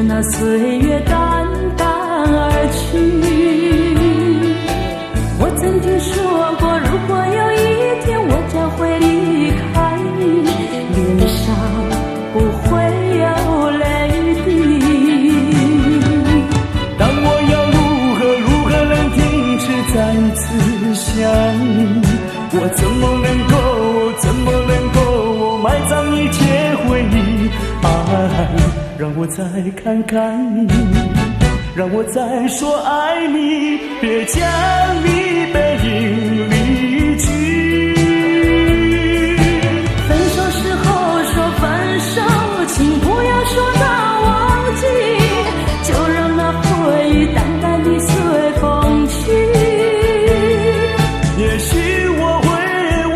那岁月淡淡而去，我曾经说过，如果有一天我将会离开你，脸上不会有泪滴。但我要如何能停止再次想你？我怎么能够埋葬一切回忆？让我再看看你，让我再说爱你，别将你背影离去。分手时候说分手，请不要说到忘记，就让那回忆淡淡地随风去。也许我会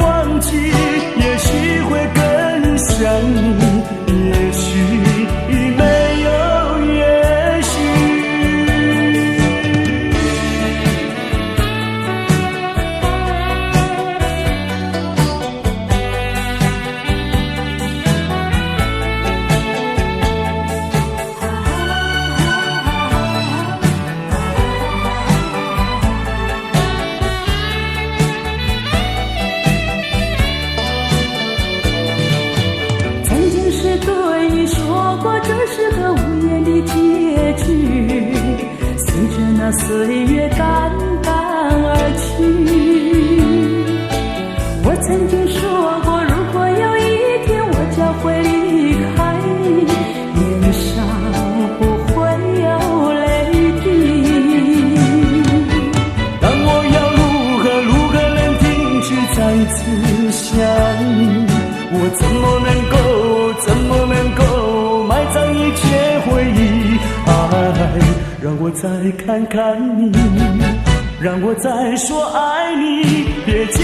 忘记，也许会更想你，也许那岁月淡淡而去，我曾经说过，如果有一天我将会离开你，脸上不会有泪滴。但我要如何能停止再次想你？我怎么能够埋葬一切回忆？让我再看看你，让我再说爱你，别将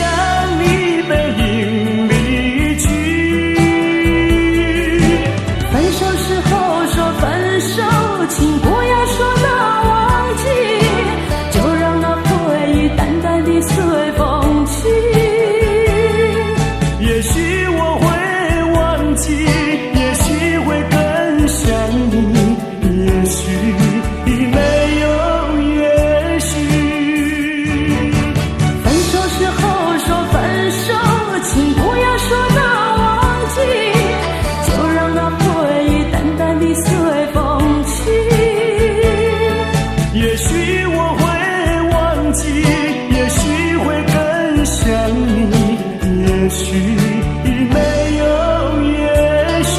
你背影离去。分手时候说分手，请不要说到忘记，就让那回忆淡淡地随风去。也许我会忘记，也许会更想你，也许没有也许。分手时候说分手，请不要说到忘记，就让那回忆淡淡地随风去。也许我会忘记，也许会更想你，也许没有也许。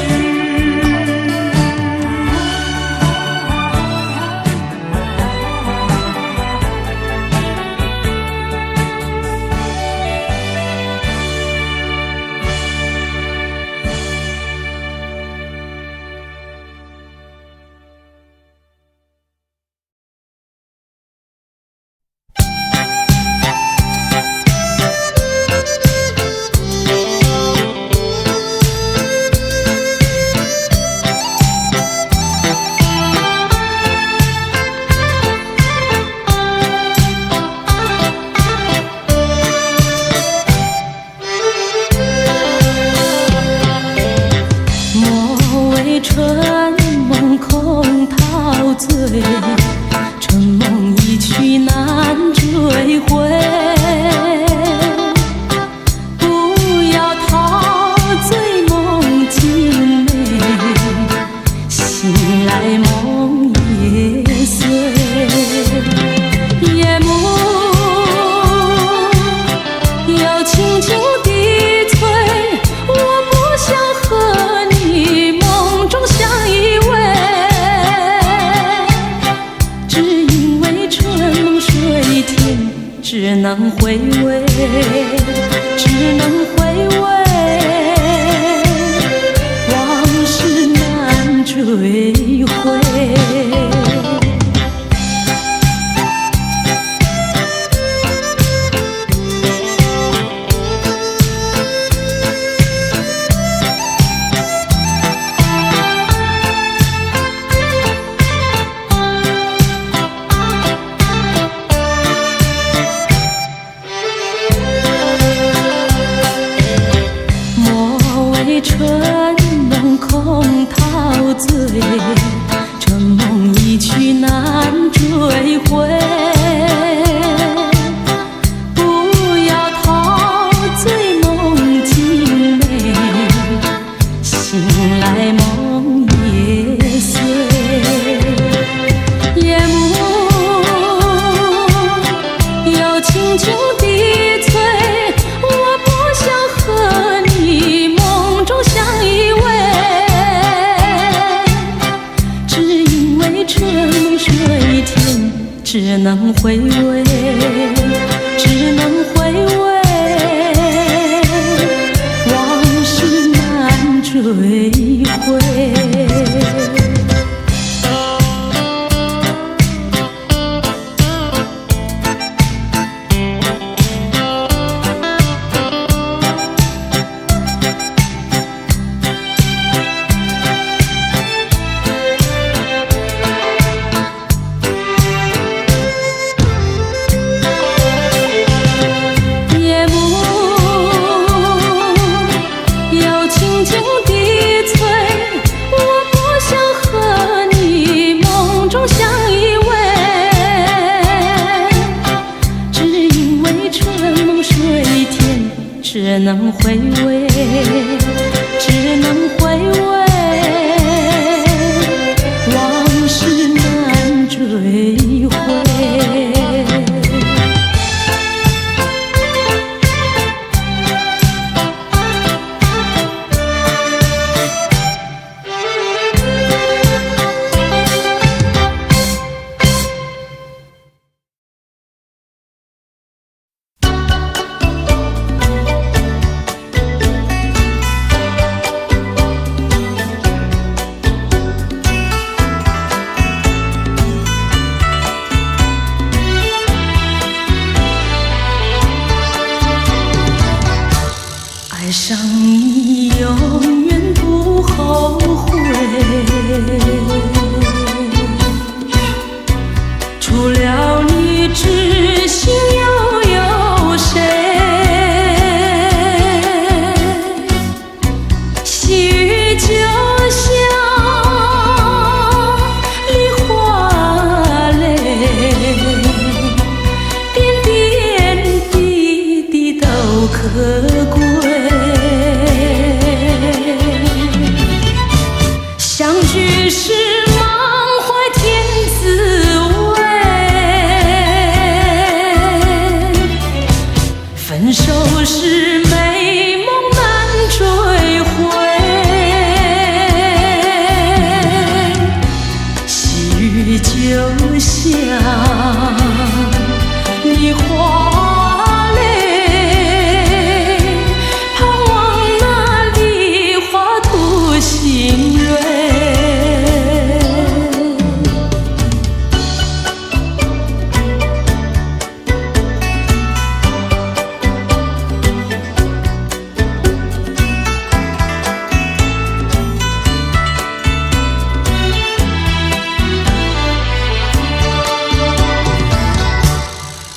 春梦空陶醉，春梦一去难追回。不要陶醉梦境美，醒来梦也碎。夜幕又轻轻低垂，我不想和你梦中相依偎，只因为春梦水天，只能回味，只能回味，往事难追回。春梦水天，只能回味，只能回味，往事难追回。只能回味，只能回味，往事难追回。爱上你永远不后悔，除了你知心又有谁？细雨就像梨花泪，点点滴滴都可贵。相聚时满怀甜滋味，分手时美梦难追回。细雨就像梨花泪，盼望那梨花吐新蕊。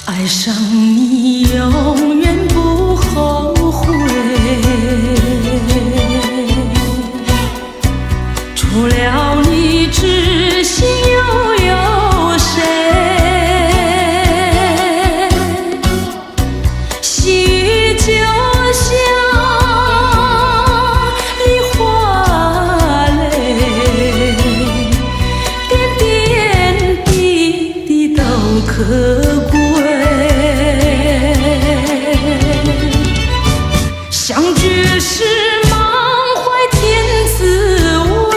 爱上你永远不后悔，除了你知心又有谁？细雨就像梨花泪，点点滴滴都可贵。相聚时满怀甜滋味，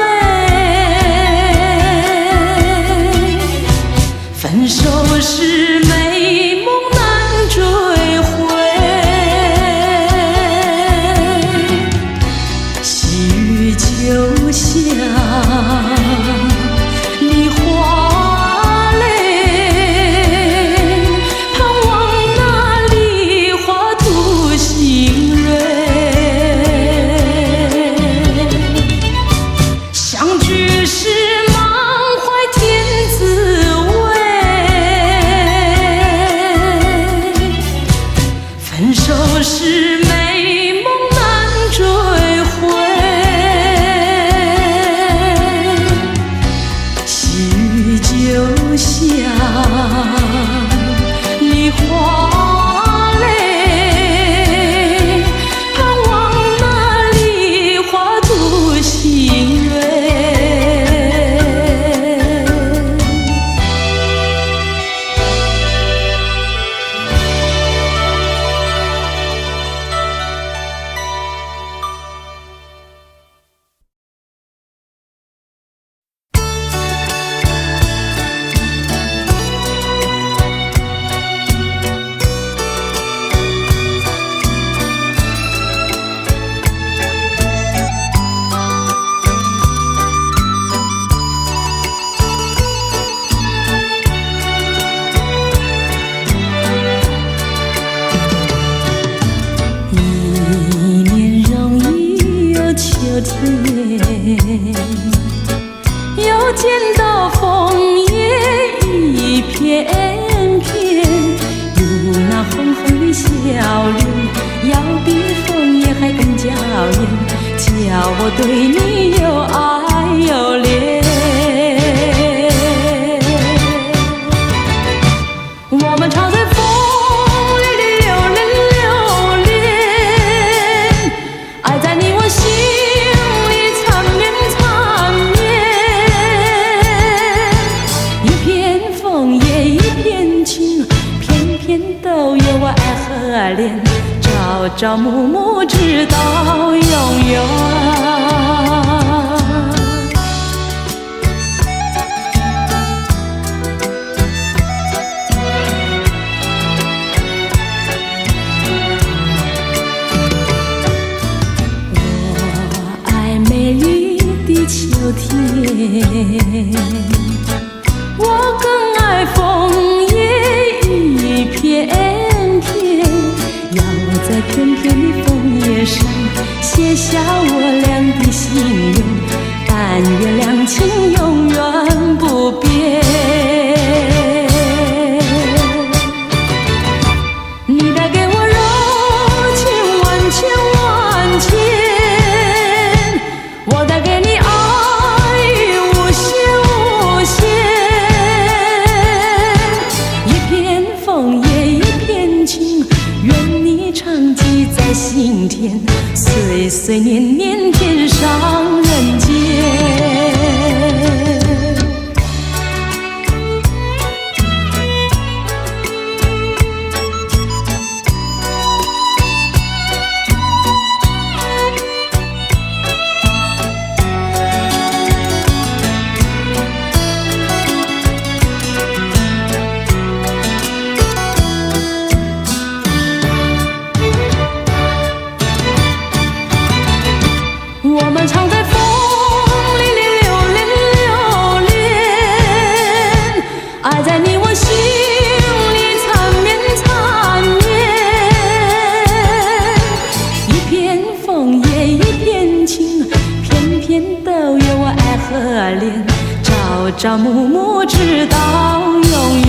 分手时美梦难追回。细雨就像梨花泪，盼望那梨花吐新蕊。相聚时满怀甜滋味，分手时美梦难追回。细雨就像梨花泪，盼望那梨花吐新蕊。我对你又爱又恋。我们常在风里流连，爱在你我心里缠绵缠绵。一片枫叶一片情，片片都有我爱和恋，朝朝暮暮直到永远。秋天，我更爱枫叶一片片，要在片片的枫叶上写下我俩的心愿，但愿两情永远不变。你带给我柔情万千万千，我带给你爱无限无限。一片枫叶一片情，愿你常记在心田，岁岁年年天上人间。我们常在风里流连，爱在你我心里缠绵缠绵。一片枫叶一片情，片片都有我爱和恋，朝朝暮暮直到永远。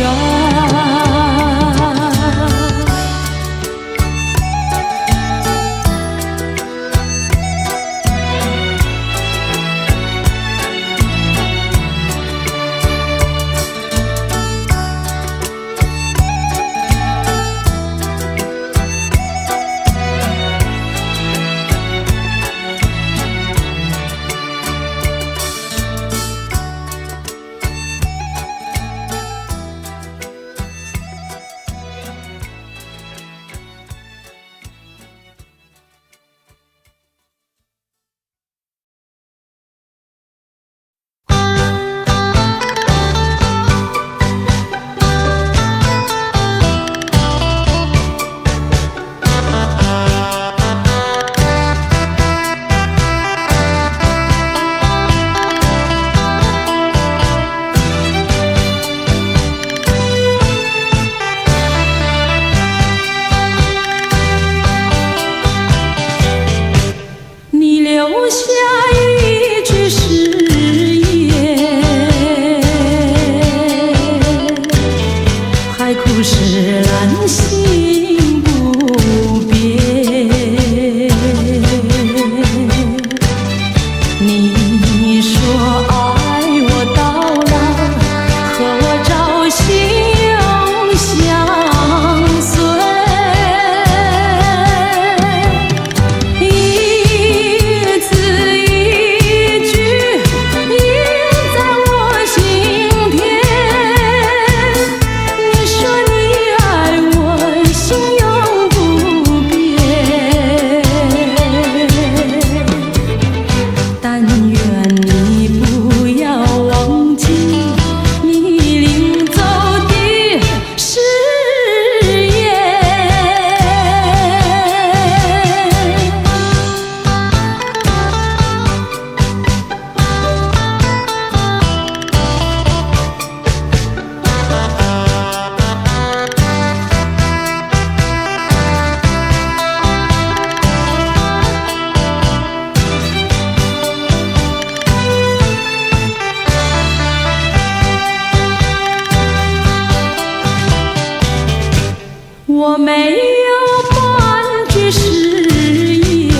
留下一句誓言，海枯石烂心不变。你说爱我到老，和我朝夕永相随。我没有半句誓言，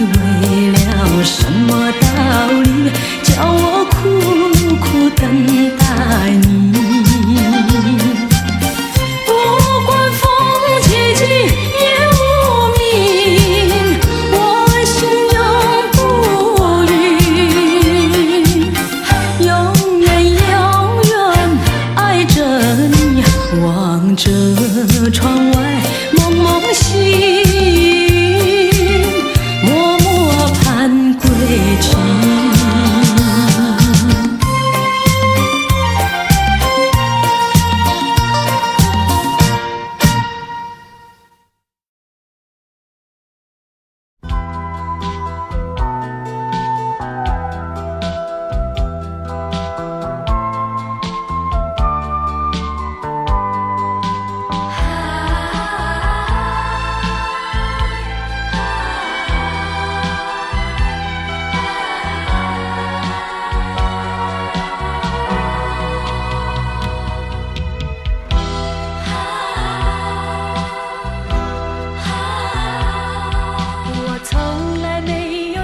为了什么道理，叫我苦苦等待你？不管风起起夜无明，我心永不渝，永远永远爱着你，望着窗外蒙蒙星，默默盼归期。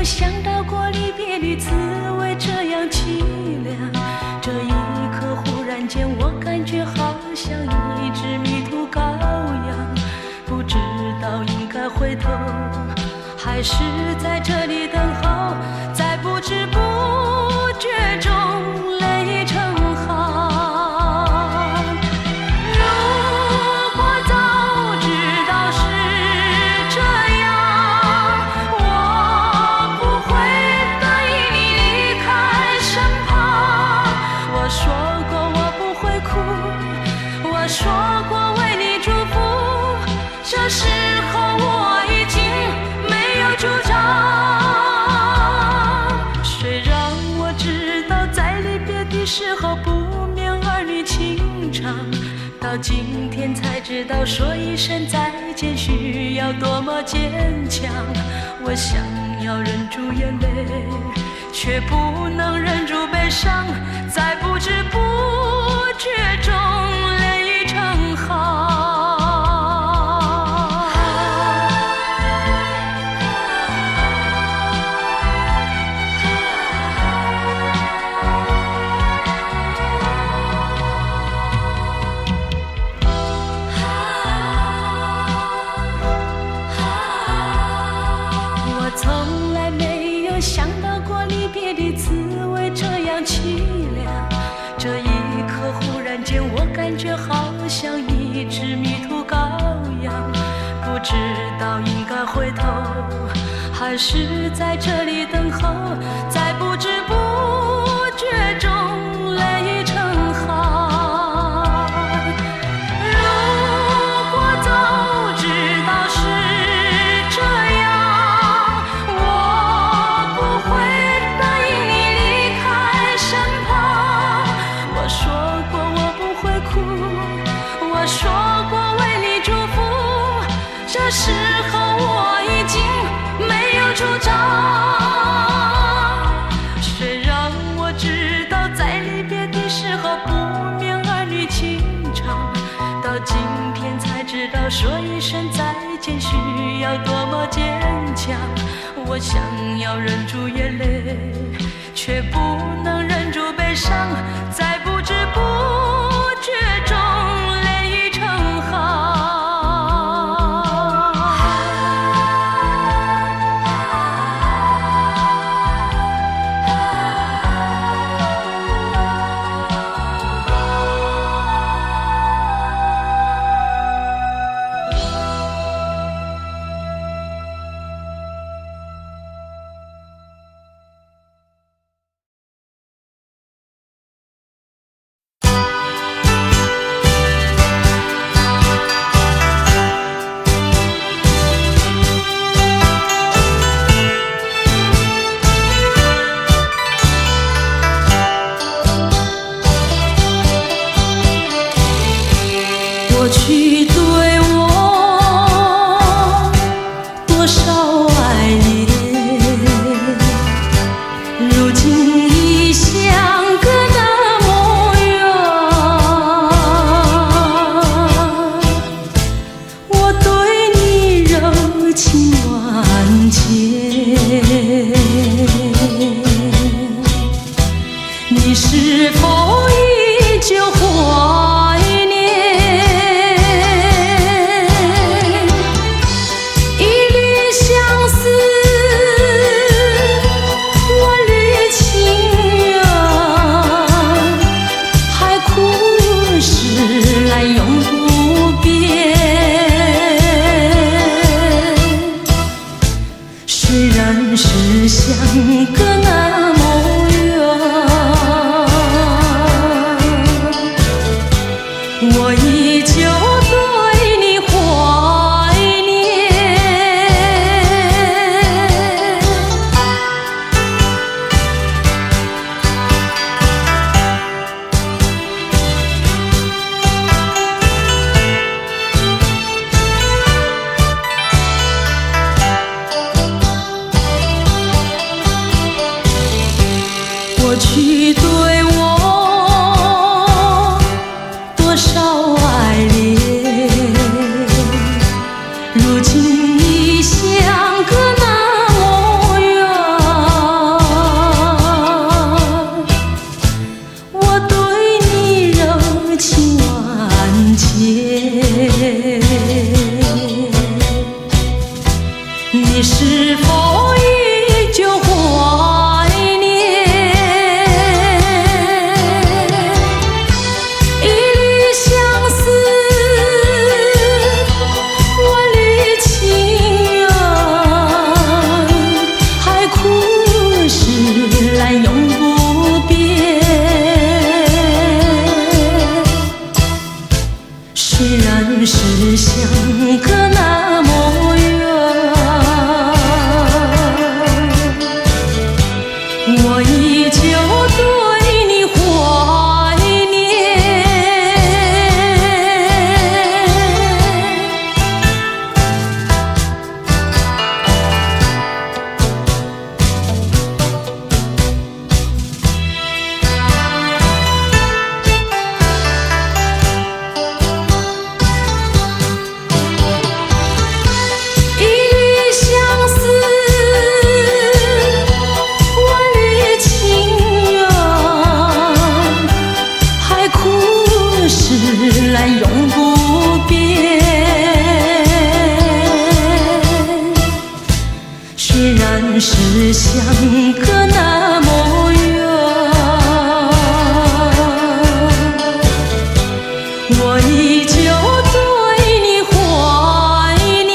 想到过离别的滋味这样凄凉，这一刻忽然间我感觉好像一只迷途羔羊，不知道应该回头还是在这里等候，在不知不觉中泪成行。如果早知道是这样，我不会答应你离开身旁。我说过我不会哭，我说过为你祝福，这时候我已经没有主张。虽然我知道在离别的时候不免儿女情长，到今天才知道说一声再见需要多么坚强。我想要忍住眼泪，却不能忍住悲伤，在不知不觉中泪成行。我从来没有想到过离别的滋味这样凄凉，这一刻忽然间我感觉好像一只迷途羔羊，不知道应该回头还是在这里等候，在不知不觉中泪成行。如果早知道是这样，我不会答应你离开身旁。我说过我不会哭，我说过为你祝福，这时候我已经没有主张。虽然我知道在离别的时候不免儿女情长，到今天才知道说一声再见需要多么坚强。我想要忍住眼泪，却不能忍住悲伤，在不知不觉中泪成行。虽然是相隔那么远，我依旧对你怀念。过去对我多少爱恋，如今已相隔那么远。我对你热情万千，你是否依旧怀念？虽然是相隔那么远，我依旧对你怀念。来永不变。虽然是相隔那么远，我依旧对你怀念。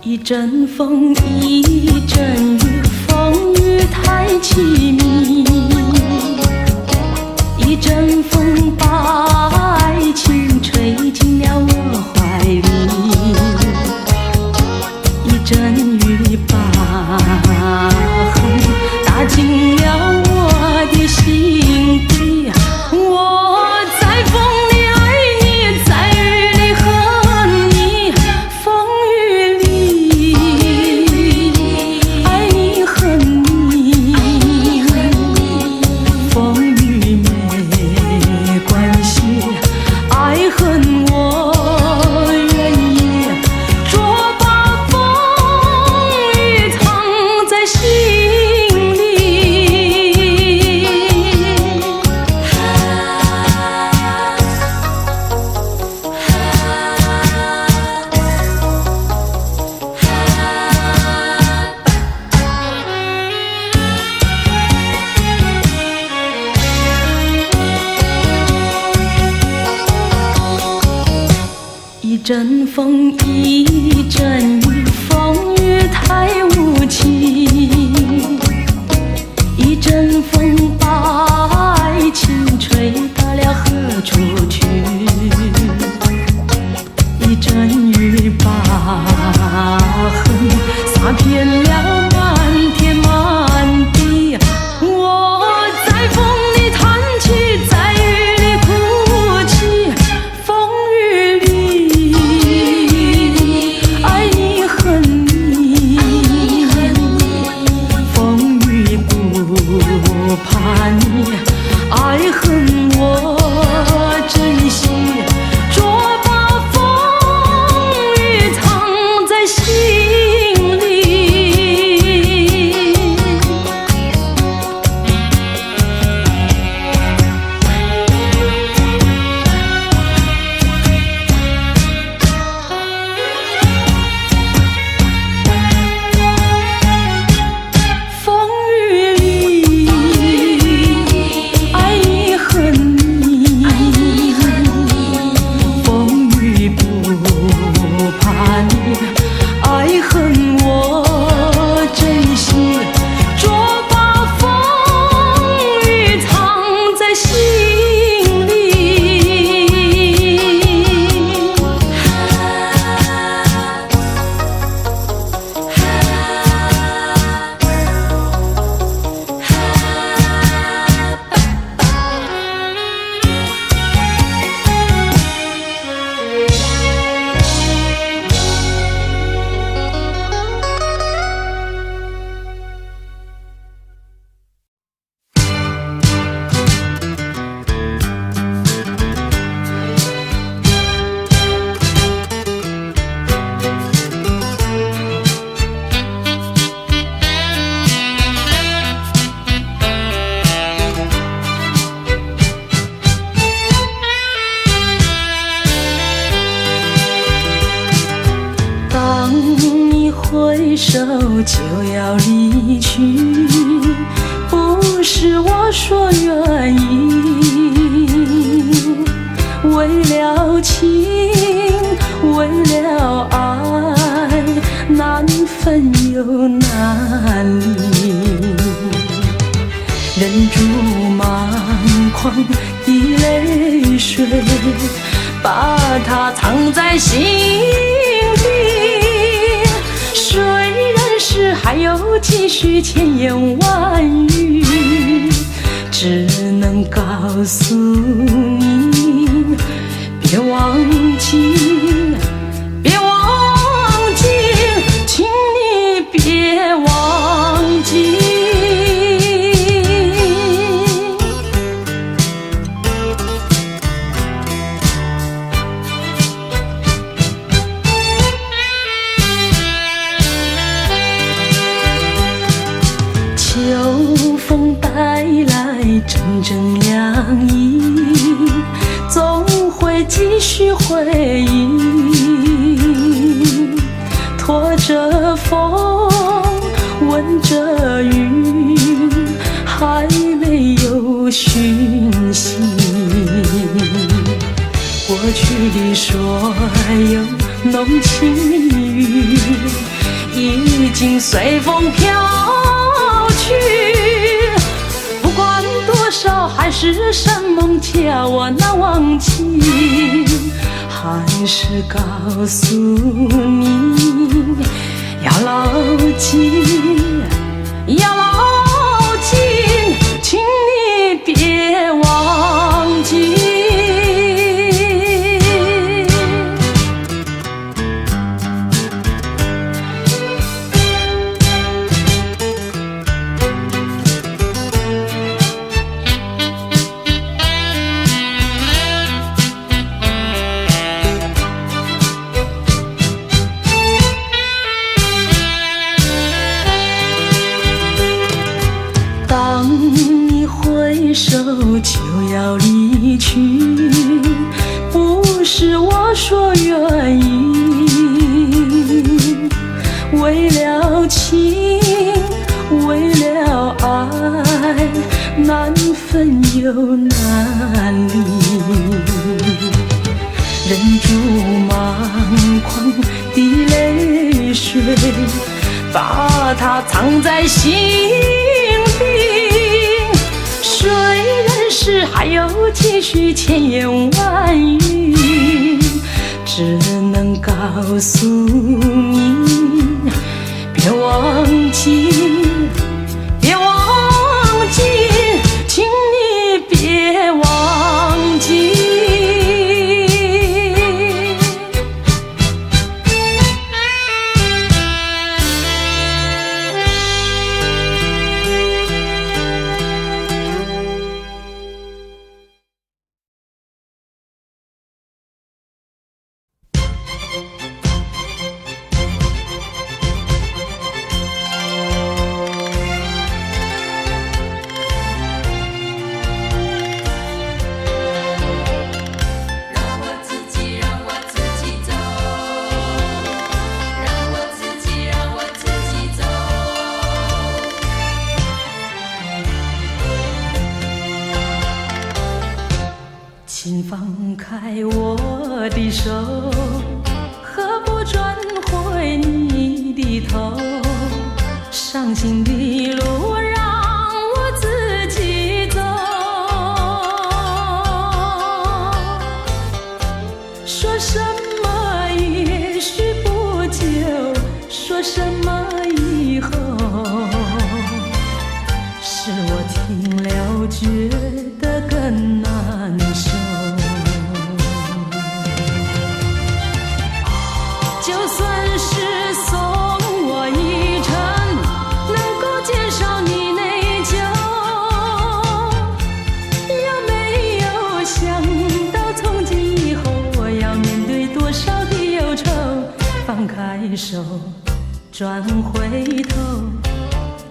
一阵风，一阵雨，风雨太凄迷。一阵风把爱情吹进了我怀里，一阵雨把恨打进了我的心底。我在风里爱你，在雨里恨你，风雨里爱你恨你，风雨没关系，爱恨我愿意，捉把风雨藏在心里。一阵风，一阵雨，风雨太无情。一阵风把爱情吹到了何处去？一阵雨把恨洒遍了满天满地。我在风里叹气，在雨里哭泣，风雨里爱你恨我珍惜，若把风雨藏在心里。风雨里爱与恨你，风雨不怕你，爱恨我珍惜，若把风雨藏在心里。当你挥手就要离去，不是我说愿意，为了情，为了爱，难分又难离，忍住满眶的泪水，把它藏在心底。虽然是还有几许千言万语，只能告诉你，别忘记，别忘记，请你别忘记。秋风带来阵阵凉意，总会继续回忆，拖着风，闻着雨，还没有讯息。过去的所有浓情蜜语，已经随风飘去，不管多少海誓山盟，叫我难忘记，还是告诉你，要牢记，要牢记，请你别忘记。当你挥手就要离去，不是我说愿意，为了情，为了爱，难分又难离，忍住满眶的泪水，把它藏在心底。虽然是还有几许千言万语，只能告诉你，别忘记，别忘记，请你别忘记。请放开我的手，何不转回你的头？伤心的路让我自己走。说什么也许不久，说什么以后，是我听了觉得更难受。就算是送我一程，能够减少你内疚，有没有想到从今以后我要面对多少的忧愁？放开手，转回头，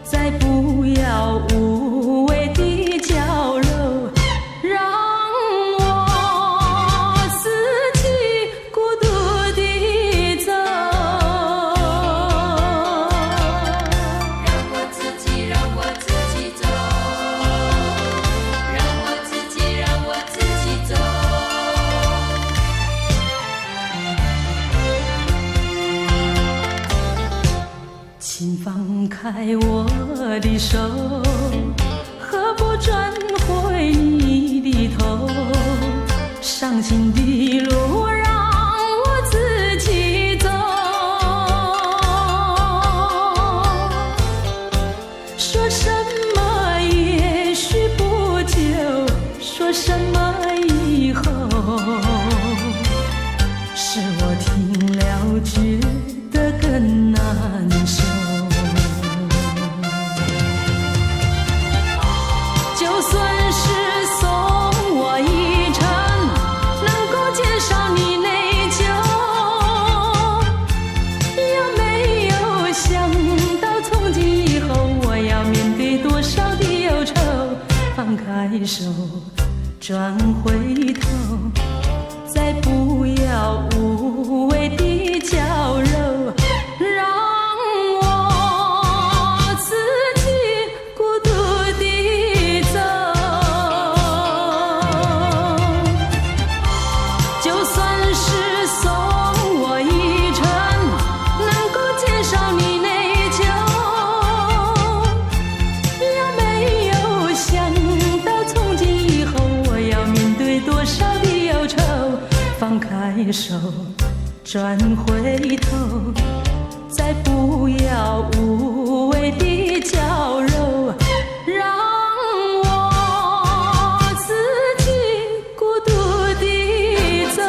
再不要无谓的交流，让我自己孤独地走。让我自己走，让我自己走。请放开我的手，何不转回你的头？伤心的路让我自己走。说什么也许不久，说什么以后，是我听了觉得更难受。就算是送我一程，能够减少你内疚，有没有想到从今以后我要面对多少的忧愁？放开手，转回头，再不要无谓的交流，让我自己孤独地走。就算是送我一程，能够减少你内疚，有没有想到从今以后我要面对多少的忧愁？放开手，转回头，再不要无谓的交流，让我自己孤独地走。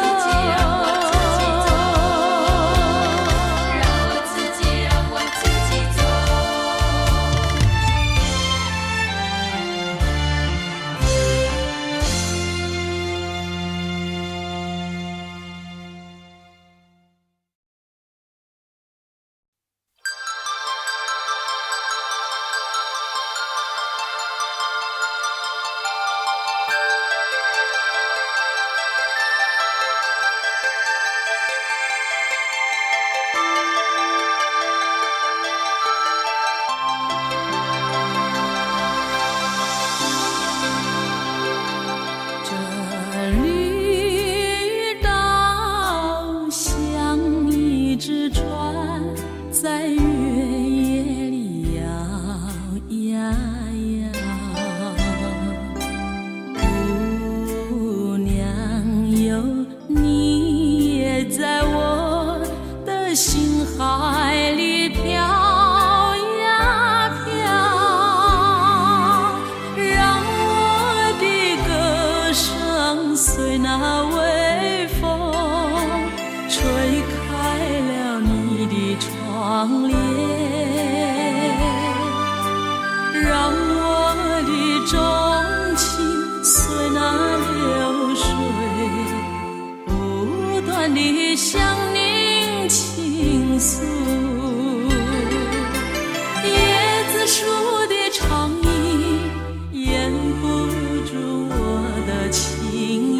让我自己走。这绿岛像一只船，在月夜里摇呀摇。姑娘哟，你也在我的心海里飘呀飘，让我的歌声随那微风吹开了你的窗帘，让我的钟情随那流水不断地向您倾诉。椰子树的长影掩不住我的情意，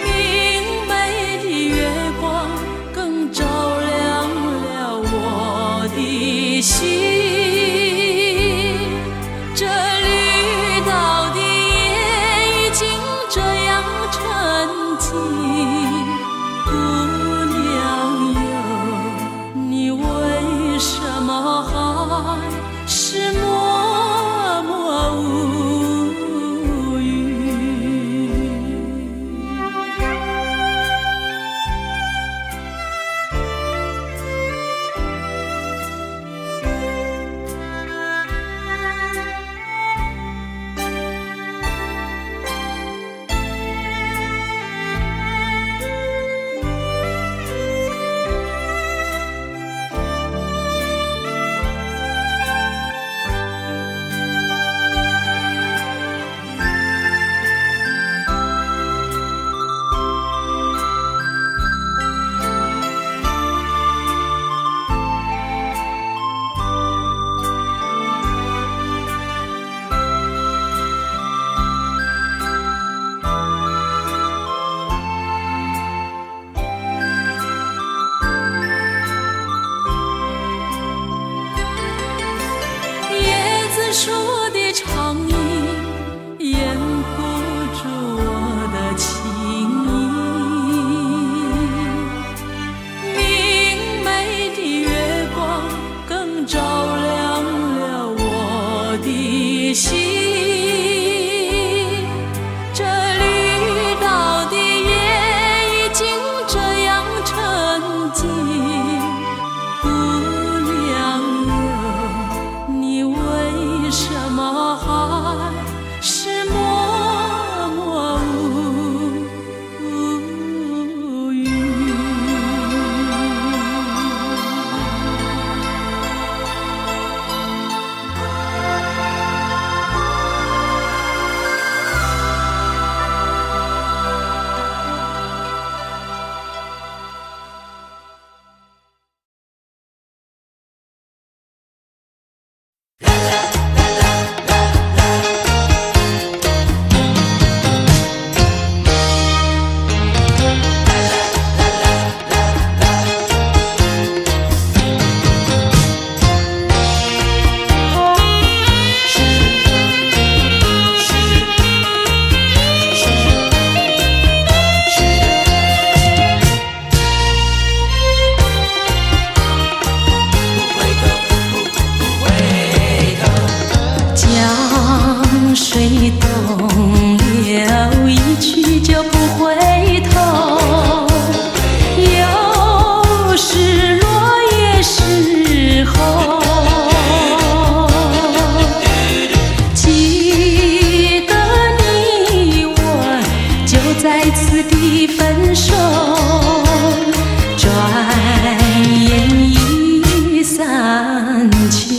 明媚的月光更照亮了我的心。这绿岛的夜动了一去就不回头，有时落叶时候，记得你我就在此地分手，转眼已散秋。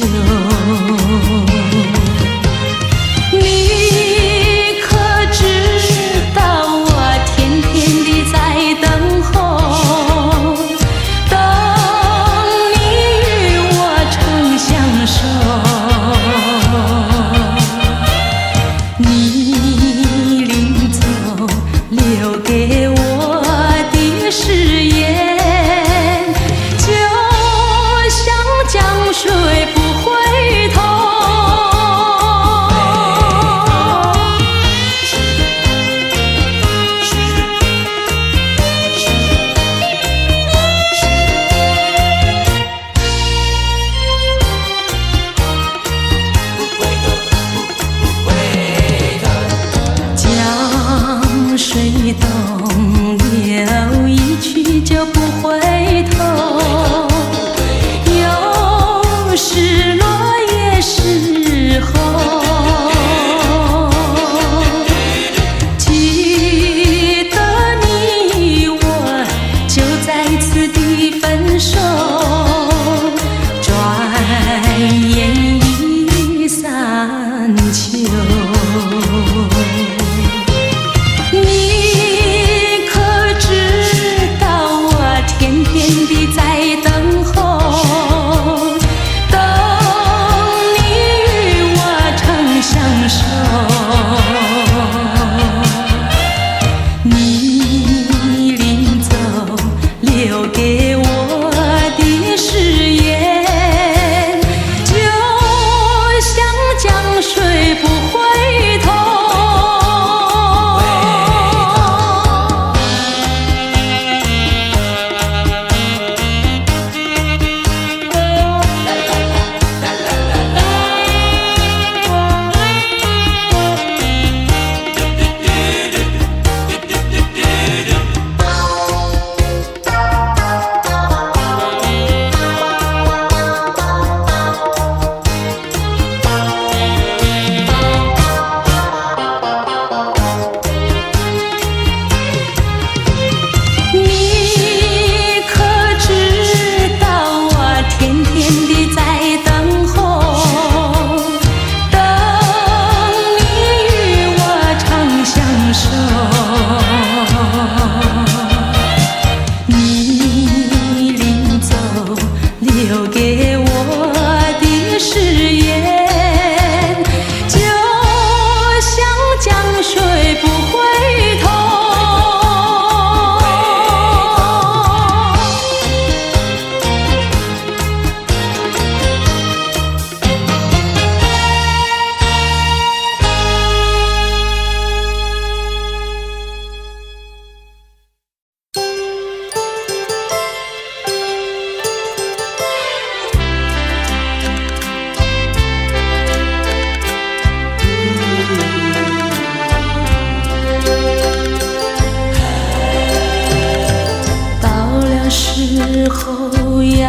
时候要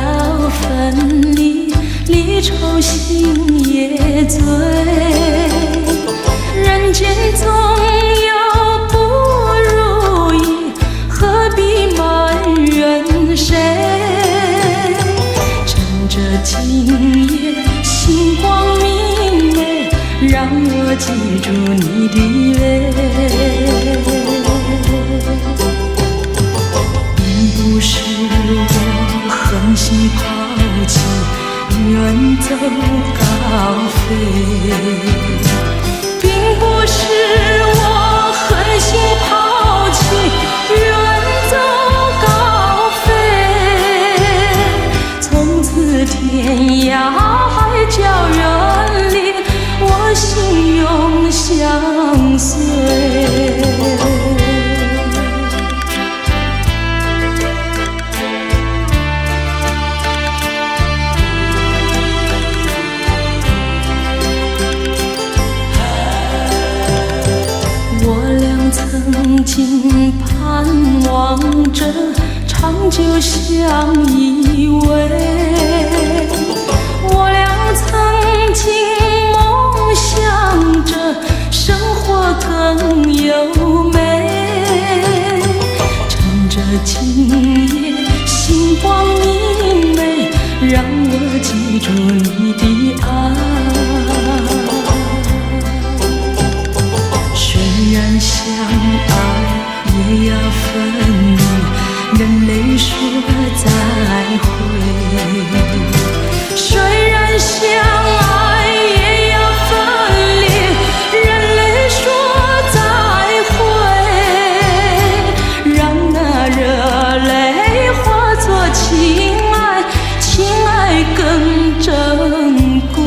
分离，离愁心也醉。人间总有不如意，何必埋怨谁？趁着今夜星光明媚，让我记住你的泪。不是我狠心抛弃，远走高飞，并不是我狠心抛弃，远走高飞。从此天涯海角远离，我心永相随。盼望着长久相依偎。我俩曾经梦想着生活更优美，趁着今夜星光明媚，让我记住你的爱。虽然相爱也要分离，人类说再会。虽然相爱也要分离，人类说再会。让那热泪化作情爱，情爱更珍贵。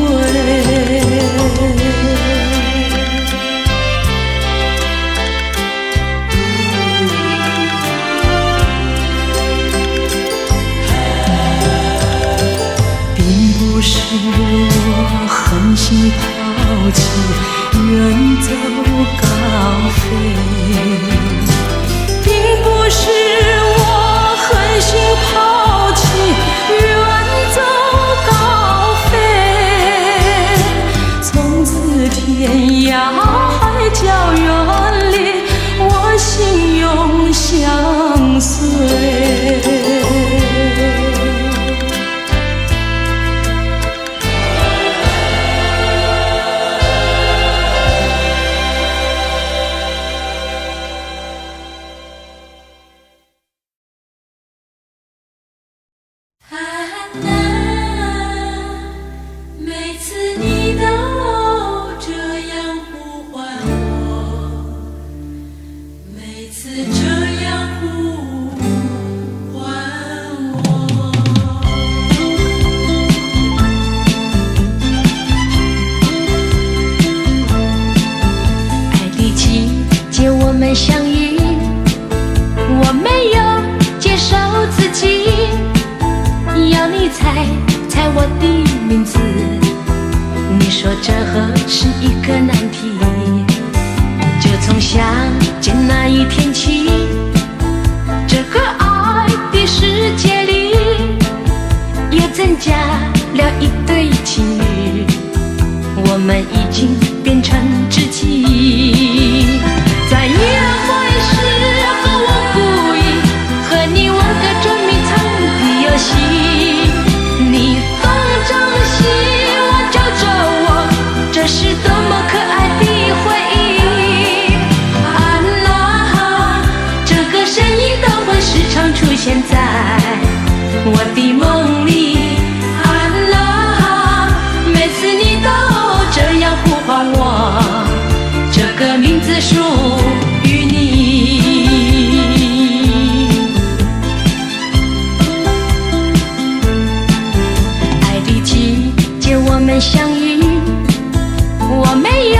是我狠心抛弃，远走高飞，并不是我狠心抛弃，远走高飞。从此天涯海角远离，我心永相随。相遇，我没有接受自己，要你猜猜我的名字。你说这何是一个难题，就从相见那一天起，这个爱的世界里又增加了一对情侣，我们已经变成知己。在约会时和我故意和你玩个捉迷藏的游戏，你东张西望找着我，这是多么可爱的回忆。啊啦，这个声音都会时常出现在我的梦里。啊啦，每次你都这样呼唤我，这个名字属于你。爱的季节我们相遇，我没有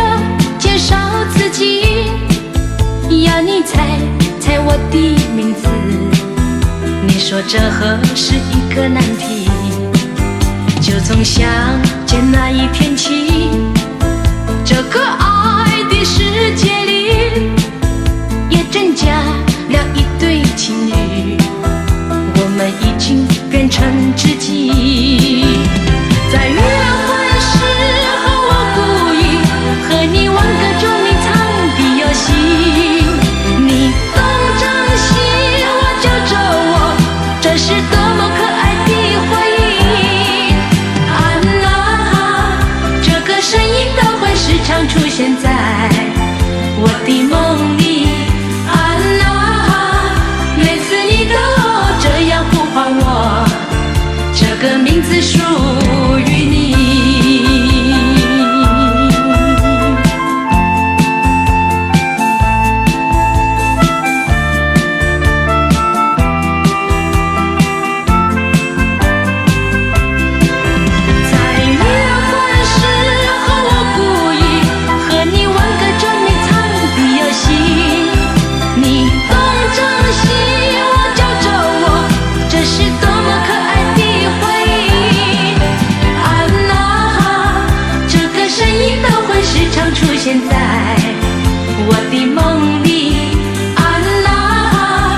介绍自己，要你猜猜我的名字。你说这何是一个难题，就从相见那一天起，这个爱的世界里也增加了一对情侣，我们已经变成知己。在约会时和我故意和你玩个捉迷藏的游戏，你东张西望找着我，这是多么可爱的回忆。啊啦，这个声音都会时常出现在我的梦里。啊啦，每次你都这样呼唤我，这个名字属于你。出现在我的梦里。啊啦，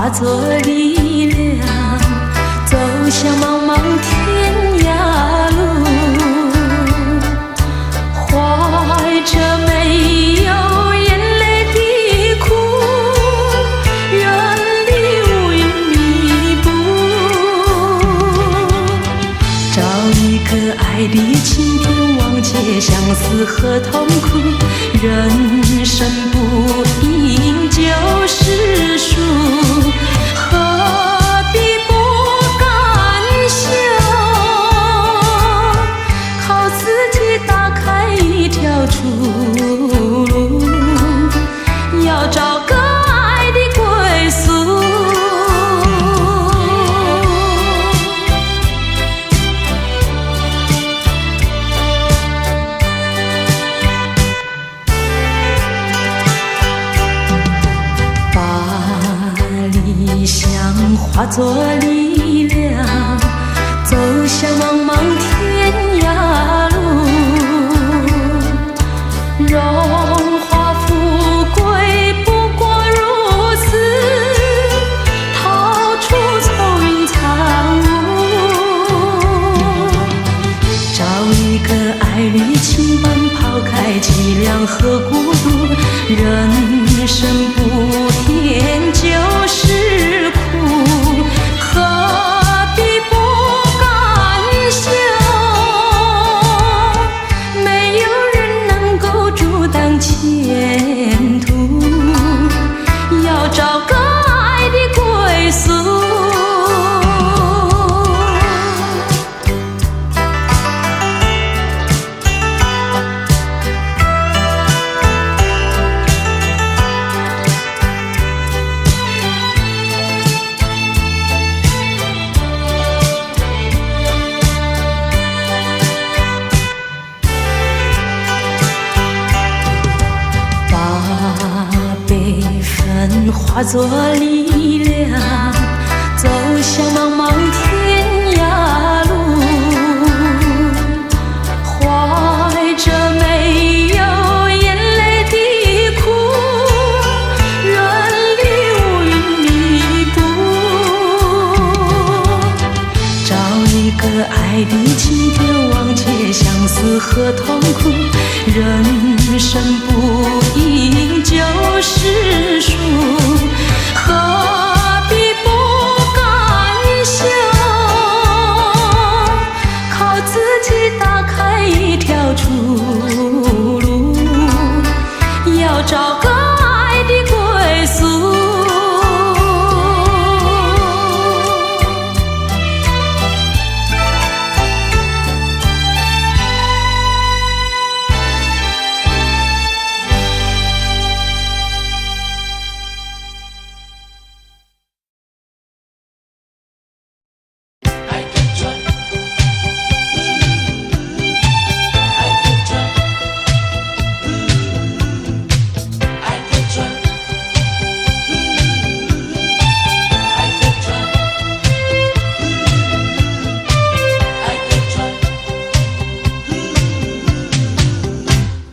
化作力量，走向茫茫天涯路。怀着没有眼泪的苦，远离乌云密布，找一个爱的晴天，忘却相思和痛苦。人生不应就是输，何必不甘休？靠自己打开一条出路，要找个爱的归宿。化作力量，走向茫茫天涯路。荣华富贵不过如此，逃出愁云惨雾。找一个爱侣倾伴，抛开凄凉和孤独。人生不甜就是苦，何必不甘休？没有人能够阻挡前途，要找个爱的归宿。化作力量，走向茫茫天涯路。怀着没有眼泪的苦，远离乌云密布，找一个爱的晴天，忘却相思和痛苦。人生不应就是输，何必不甘休？靠自己打开一条出路，要找个爱的归宿。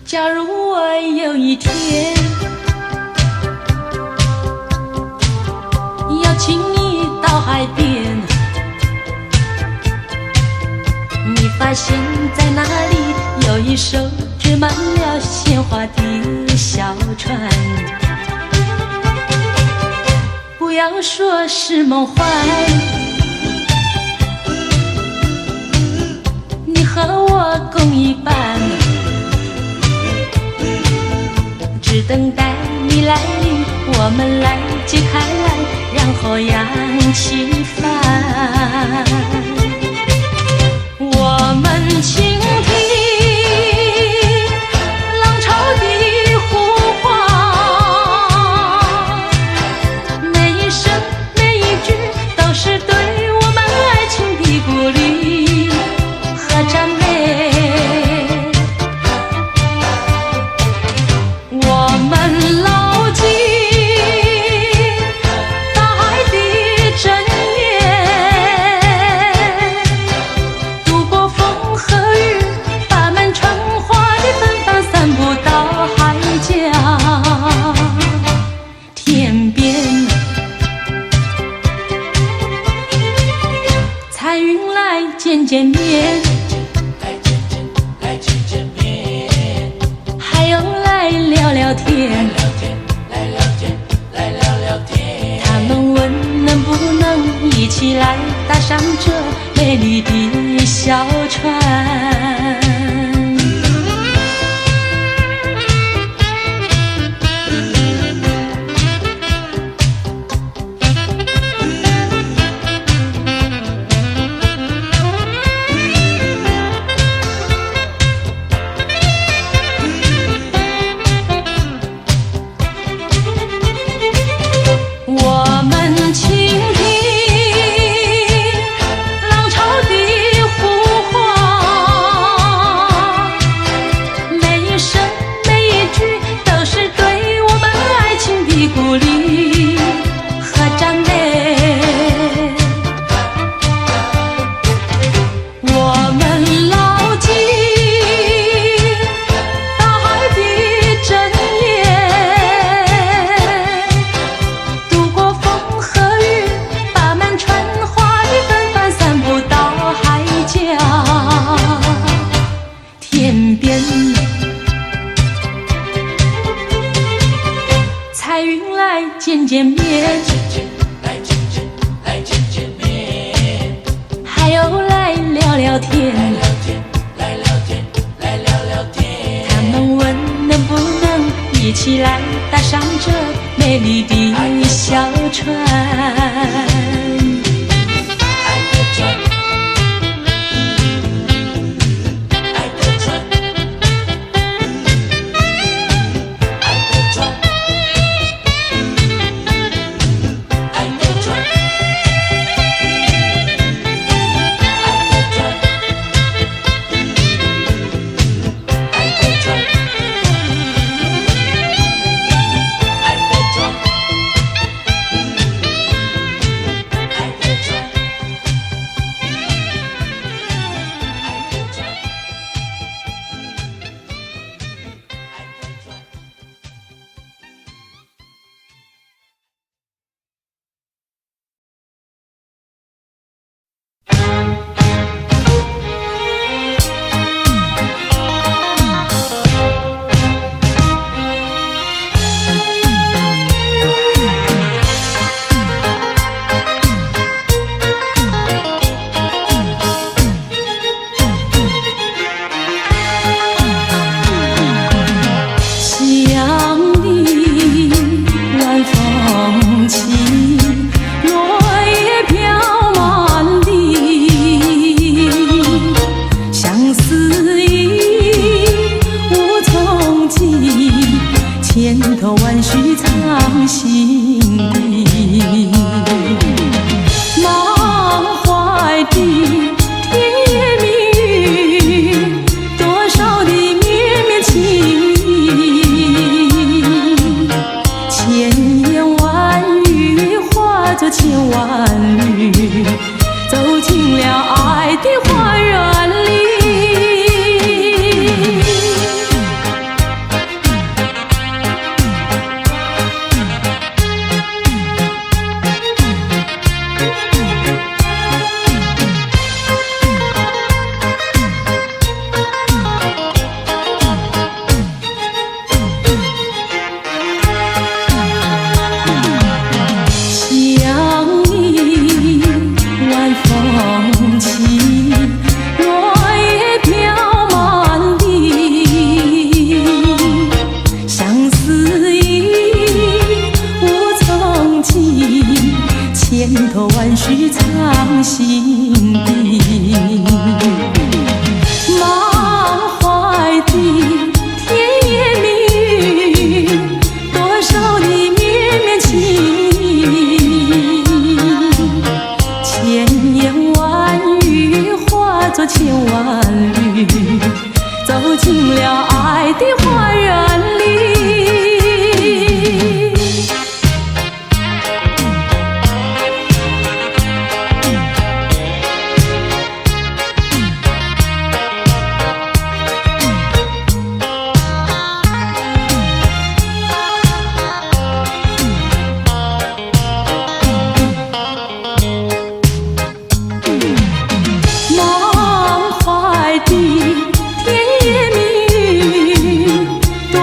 假如我有一天邀请你到海边，你发现在那里有一艘缀满了鲜花的小船。不要说是梦幻，你和我共一半，只等待你来临，我们来揭开来，然后扬起帆。我们倾听浪潮的呼唤，每一声每一句都是对我们爱情的鼓励和赞美。大海的箴言，美丽的小船。我们倾听浪潮的呼唤，每一声每一句都是对我们爱情的鼓励和赞美。我们牢记大海的箴言，渡过风和雨，把满船花的芬芳散布到海角天边。彩云来见见面，还有来聊聊天，他们问能不能一起来搭上这美丽的小船。千头万绪藏心底，满怀的甜言蜜语，多少的绵绵情意，千言万语化作千万缕，走进了爱的花园里。千头万绪藏心底，满怀的甜言蜜语，多少的绵绵情意，千言万语化作千万缕，走进了爱的花园里。满怀的甜言蜜语，多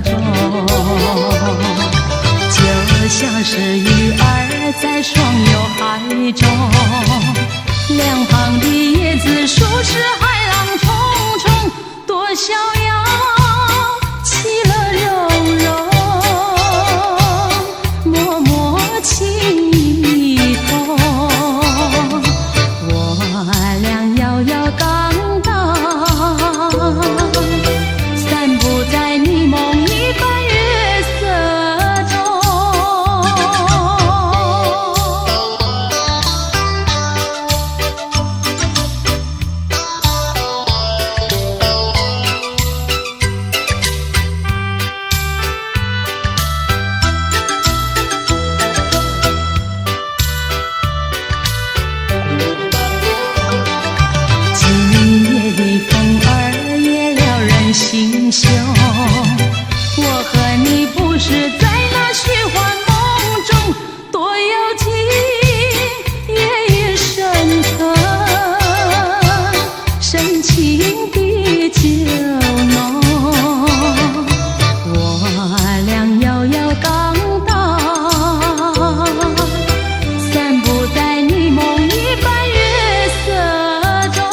中，就像是鱼儿在霜有海中，两旁的椰子树是海浪冲冲，多逍遥，其乐融融，默默情意同。我俩摇摇钢刀，散步在你梦一般月色中。心胸，我和你不是在那虚幻梦中，多有情夜深沉，深情的酒浓。我俩摇摇钢刀，散步在你梦一般月色中。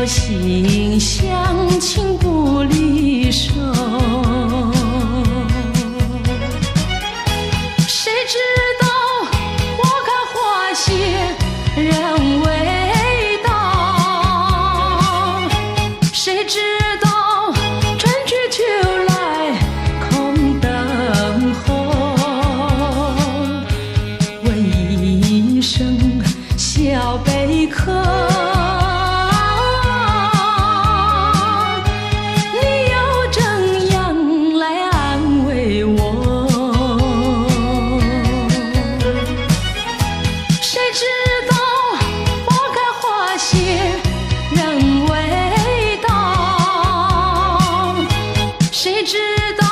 心相亲不离手，谁知道花开花谢人未到，谁知道春去秋来空等候，问一声小贝壳，谁知道